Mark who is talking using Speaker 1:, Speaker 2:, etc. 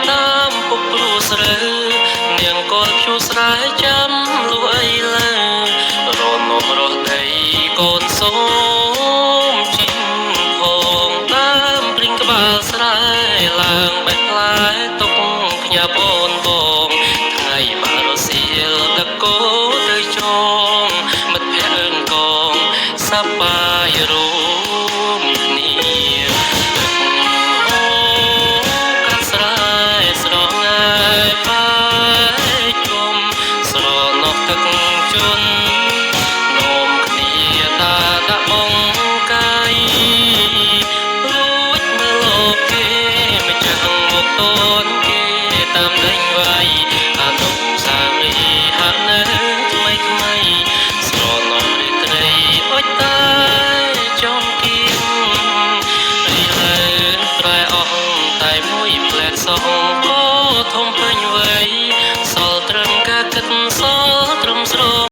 Speaker 1: តាមពុកព្រោះស្រើនាងកលភ្ជួស្រែចាំលួយលើរនោះរស់ដីកូនសូមជីងផងតាមព្រិងក្បាលស្រែឡើងបេះផ្លែទុកផ្ញើបងបងថ្ងៃបារសៀលដឹកគោទៅចងមិត្តភក្តិកងសប្បាយរួមគ្នាទឹកជន់នោមគ្នាតាដាក់បងកាយរួចមើលលោកគេមិនចាំមកតន